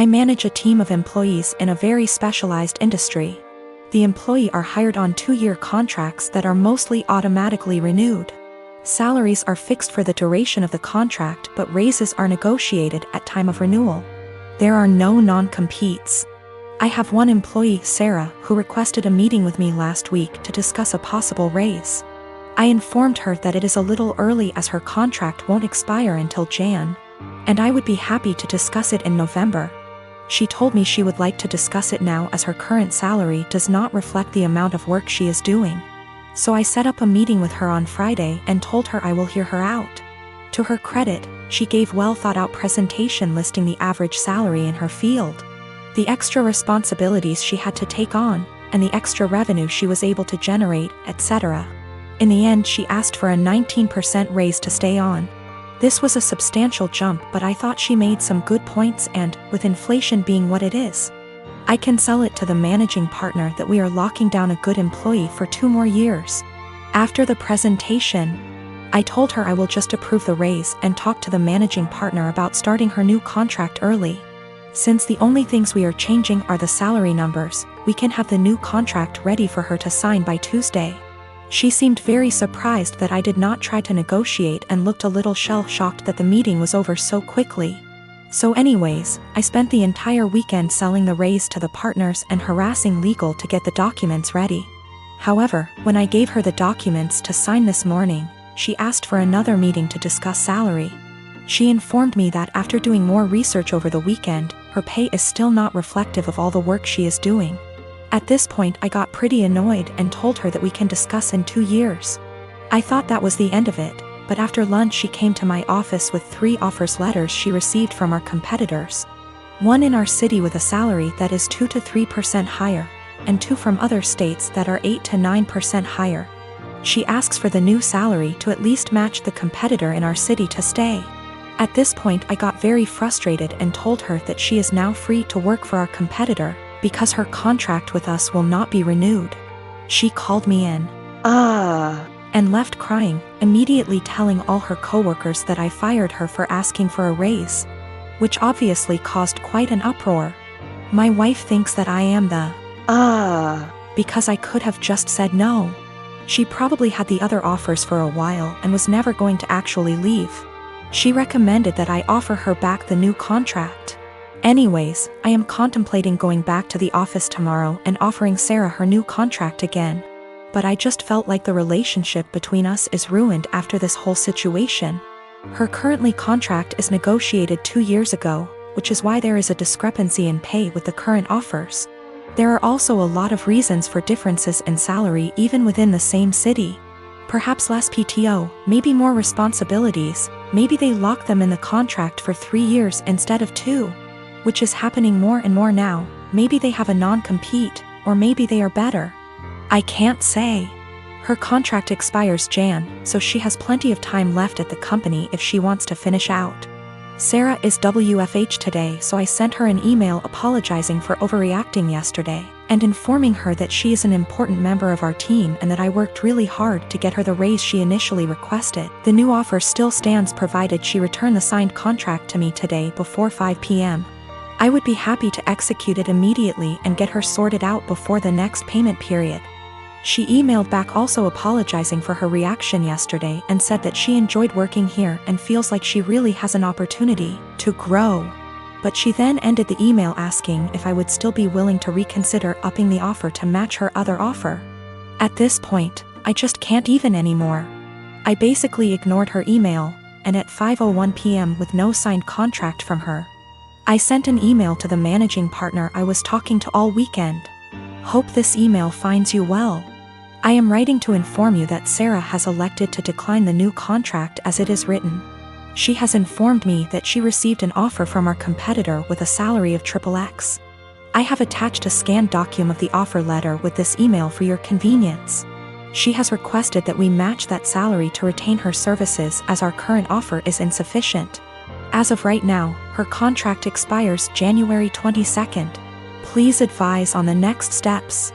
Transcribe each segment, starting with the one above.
I manage a team of employees in a very specialized industry. The employees are hired on 2-year contracts that are mostly automatically renewed. Salaries are fixed for the duration of the contract, but raises are negotiated at time of renewal. There are no non-competes. I have one employee, Sarah, who requested a meeting with me last week to discuss a possible raise. I informed her that it is a little early as her contract won't expire until Jan, and I would be happy to discuss it in November. She told me she would like to discuss it now as her current salary does not reflect the amount of work she is doing. So I set up a meeting with her on Friday and told her I will hear her out. To her credit, she gave well thought out presentation listing the average salary in her field, the extra responsibilities she had to take on, and the extra revenue she was able to generate, etc. In the end, she asked for a 19% raise to stay on. This was a substantial jump, but I thought she made some good points and, with inflation being what it is, I can sell it to the managing partner that we are locking down a good employee for 2 more years. After the presentation, I told her I will just approve the raise and talk to the managing partner about starting her new contract early. Since the only things we are changing are the salary numbers, we can have the new contract ready for her to sign by Tuesday. She seemed very surprised that I did not try to negotiate and looked a little shell-shocked that the meeting was over so quickly. So anyways, I spent the entire weekend selling the raise to the partners and harassing legal to get the documents ready. However, when I gave her the documents to sign this morning, she asked for another meeting to discuss salary. She informed me that after doing more research over the weekend, her pay is still not reflective of all the work she is doing. At this point, I got pretty annoyed and told her that we can discuss in 2 years. I thought that was the end of it, but after lunch she came to my office with 3 offers letters she received from our competitors. One in our city with a salary that is 2 to 3% higher, and 2 from other states that are 8 to 9% higher. She asks for the new salary to at least match the competitor in our city to stay. At this point I got very frustrated and told her that she is now free to work for our competitor, because her contract with us will not be renewed. She called me in, and left crying, immediately telling all her coworkers that I fired her for asking for a raise, which obviously caused quite an uproar. My wife thinks that I am the because I could have just said no. She probably had the other offers for a while and was never going to actually leave. She recommended that I offer her back the new contract. Anyways, I am contemplating going back to the office tomorrow and offering Sarah her new contract again. But I just felt like the relationship between us is ruined after this whole situation. Her currently contract is negotiated 2 years ago, which is why there is a discrepancy in pay with the current offers. There are also a lot of reasons for differences in salary even within the same city. Perhaps less PTO, maybe more responsibilities, maybe they lock them in the contract for 3 years instead of 2. Which is happening more and more now. Maybe they have a non-compete, or maybe they are better. I can't say. Her contract expires Jan, so she has plenty of time left at the company if she wants to finish out. Sarah is WFH today, so I sent her an email apologizing for overreacting yesterday, and informing her that she is an important member of our team and that I worked really hard to get her the raise she initially requested. The new offer still stands provided she return the signed contract to me today before 5 p.m. I would be happy to execute it immediately and get her sorted out before the next payment period. She emailed back also apologizing for her reaction yesterday and said that she enjoyed working here and feels like she really has an opportunity to grow. But she then ended the email asking if I would still be willing to reconsider upping the offer to match her other offer. At this point, I just can't even anymore. I basically ignored her email, and at 5:01 p.m. with no signed contract from her, I sent an email to the managing partner I was talking to all weekend. Hope this email finds you well. I am writing to inform you that Sarah has elected to decline the new contract as it is written. She has informed me that she received an offer from our competitor with a salary of XXX. I have attached a scanned document of the offer letter with this email for your convenience. She has requested that we match that salary to retain her services as our current offer is insufficient. As of right now, her contract expires January 22nd. Please advise on the next steps.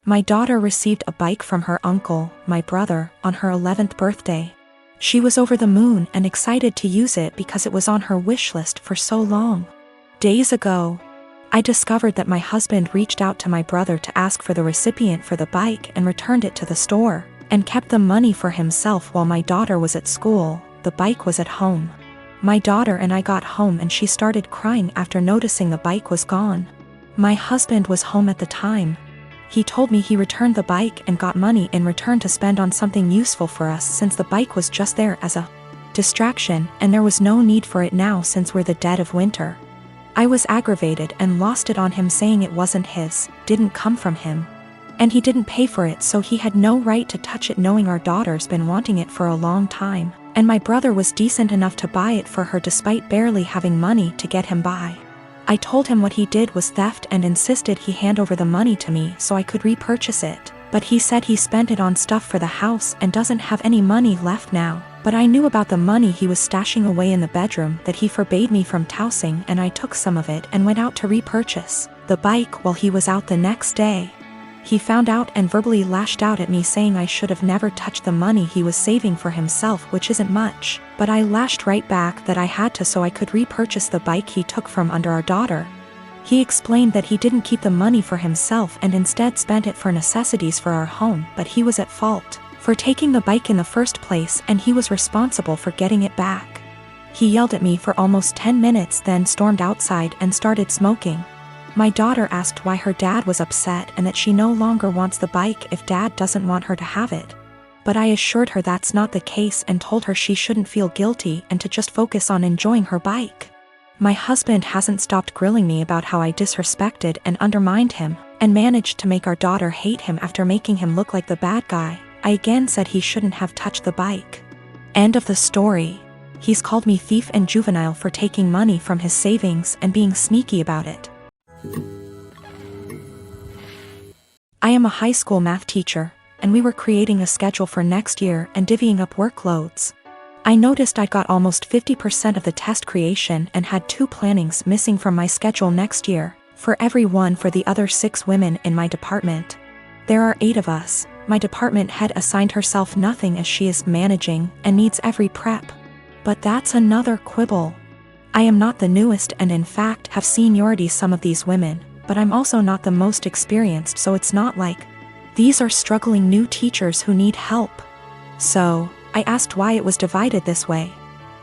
My daughter received a bike from her uncle, my brother, on her 11th birthday. She was over the moon and excited to use it because it was on her wish list for so long. Days ago, I discovered that my husband reached out to my brother to ask for the recipient for the bike and returned it to the store, and kept the money for himself while my daughter was at school. The bike was at home. My daughter and I got home and she started crying after noticing the bike was gone. My husband was home at the time. He told me he returned the bike and got money in return to spend on something useful for us since the bike was just there as a distraction and there was no need for it now since we're the dead of winter. I was aggravated and lost it on him, saying it wasn't his, didn't come from him. And he didn't pay for it, so he had no right to touch it, knowing our daughter's been wanting it for a long time, and my brother was decent enough to buy it for her despite barely having money to get him by. I told him what he did was theft and insisted he hand over the money to me so I could repurchase it, but he said he spent it on stuff for the house and doesn't have any money left now. But I knew about the money he was stashing away in the bedroom that he forbade me from tossing, and I took some of it and went out to repurchase the bike while he was out the next day. He found out and verbally lashed out at me, saying I should have never touched the money he was saving for himself, which isn't much, but I lashed right back that I had to so I could repurchase the bike he took from under our daughter. He explained that he didn't keep the money for himself and instead spent it for necessities for our home, but he was at fault for taking the bike in the first place and he was responsible for getting it back. He yelled at me for almost 10 minutes, then stormed outside and started smoking. My daughter asked why her dad was upset and that she no longer wants the bike if dad doesn't want her to have it. But I assured her that's not the case and told her she shouldn't feel guilty and to just focus on enjoying her bike. My husband hasn't stopped grilling me about how I disrespected and undermined him, and managed to make our daughter hate him after making him look like the bad guy. I again said he shouldn't have touched the bike. End of the story. He's called me thief and juvenile for taking money from his savings and being sneaky about it. I am a high school math teacher, and we were creating a schedule for next year and divvying up workloads. I noticed I got almost 50% of the test creation and had 2 plannings missing from my schedule next year, for every one for the other 6 women in my department. There are 8 of us. My department head assigned herself nothing as she is managing and needs every prep. But that's another quibble. I am not the newest and in fact have seniority some of these women, but I'm also not the most experienced, so it's not like these are struggling new teachers who need help. So, I asked why it was divided this way.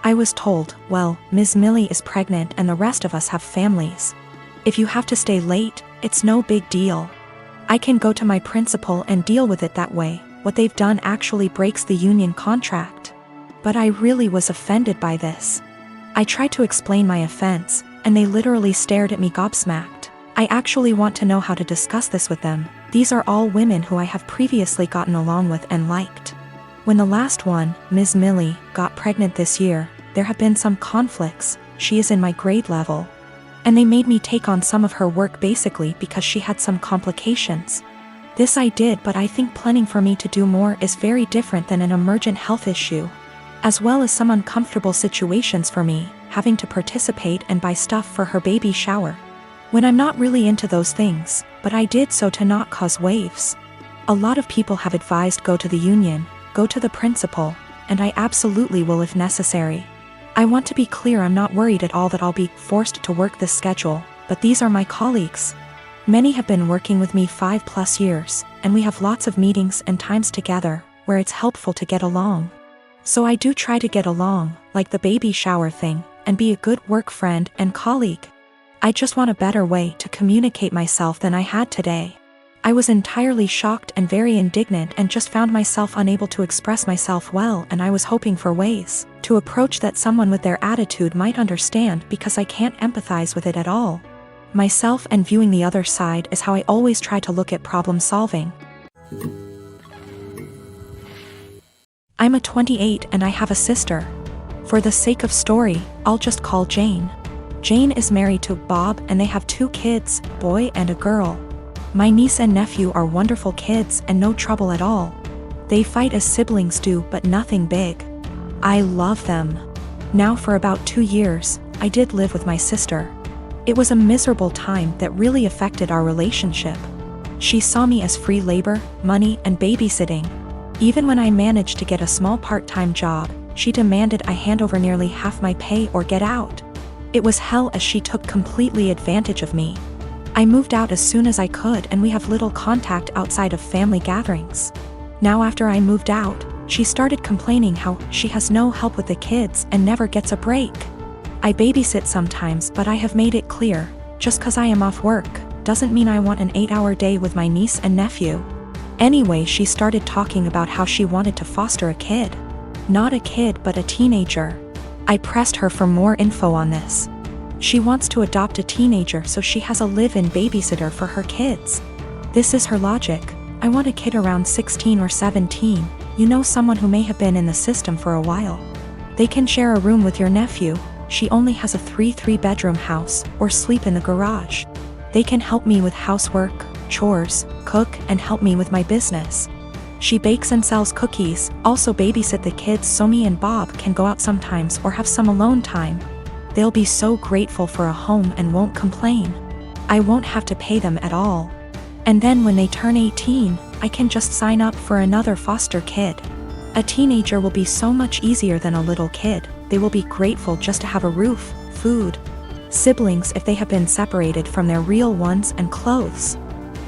I was told, well, Ms. Millie is pregnant and the rest of us have families. If you have to stay late, it's no big deal. I can go to my principal and deal with it that way. What they've done actually breaks the union contract. But I really was offended by this. I tried to explain my offense, and they literally stared at me gobsmacked. I actually want to know how to discuss this with them. These are all women who I have previously gotten along with and liked. When the last one, Ms. Millie, got pregnant this year, there have been some conflicts. She is in my grade level. And they made me take on some of her work basically because she had some complications. This I did, but I think planning for me to do more is very different than an emergent health issue. As well as some uncomfortable situations for me, having to participate and buy stuff for her baby shower. When I'm not really into those things, but I did so to not cause waves. A lot of people have advised go to the union, go to the principal, and I absolutely will if necessary. I want to be clear, I'm not worried at all that I'll be forced to work this schedule, but these are my colleagues. Many have been working with me 5+ years, and we have lots of meetings and times together, where it's helpful to get along. So I do try to get along, like the baby shower thing, and be a good work friend and colleague. I just want a better way to communicate myself than I had today. I was entirely shocked and very indignant and just found myself unable to express myself well, and I was hoping for ways to approach that someone with their attitude might understand because I can't empathize with it at all. Myself and viewing the other side is how I always try to look at problem solving. I'm a 28 and I have a sister. For the sake of story, I'll just call Jane. Jane is married to Bob and they have 2 kids, boy and a girl. My niece and nephew are wonderful kids and no trouble at all. They fight as siblings do, but nothing big. I love them. Now for about 2 years, I did live with my sister. It was a miserable time that really affected our relationship. She saw me as free labor, money, and babysitting. Even when I managed to get a small part-time job, She demanded I hand over nearly half my pay or get out. It was hell as she took completely advantage of me. I moved out as soon as I could and we have little contact outside of family gatherings. Now after I moved out, she started complaining how she has no help with the kids and never gets a break. I babysit sometimes, but I have made it clear, just cause I am off work, doesn't mean I want an 8-hour day with my niece and nephew. Anyway, she started talking about how she wanted to foster a kid. Not a kid, but a teenager. I pressed her for more info on this. She wants to adopt a teenager so she has a live-in babysitter for her kids. This is her logic. I want a kid around 16 or 17, someone who may have been in the system for a while. They can share a room with your nephew. She only has a 3-bedroom house, or sleep in the garage. They can help me with housework, chores, cook, and help me with my business. She bakes and sells cookies, also babysit the kids so me and Bob can go out sometimes or have some alone time. They'll be so grateful for a home and won't complain. I won't have to pay them at all. And then when they turn 18, I can just sign up for another foster kid. A teenager will be so much easier than a little kid. They will be grateful just to have a roof, food, siblings if they have been separated from their real ones, and clothes.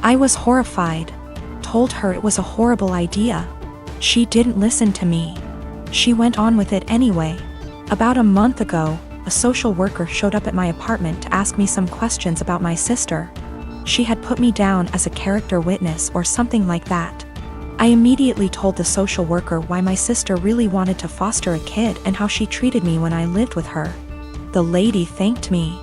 I was horrified. Told her it was a horrible idea. She didn't listen to me. She went on with it anyway. About a month ago, a social worker showed up at my apartment to ask me some questions about my sister. She had put me down as a character witness or something like that. I immediately told the social worker why my sister really wanted to foster a kid and how she treated me when I lived with her. The lady thanked me.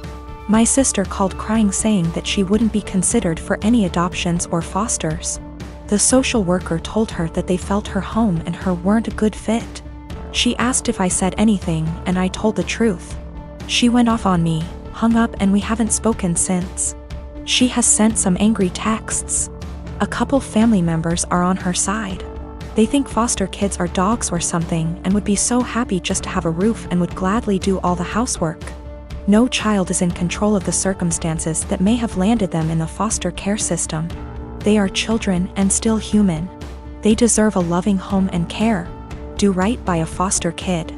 My sister called crying, saying that she wouldn't be considered for any adoptions or fosters. The social worker told her that they felt her home and her weren't a good fit. She asked if I said anything, and I told the truth. She went off on me, hung up, and we haven't spoken since. She has sent some angry texts. A couple family members are on her side. They think foster kids are dogs or something and would be so happy just to have a roof and would gladly do all the housework. No child is in control of the circumstances that may have landed them in the foster care system. They are children and still human. They deserve a loving home and care. Do right by a foster kid.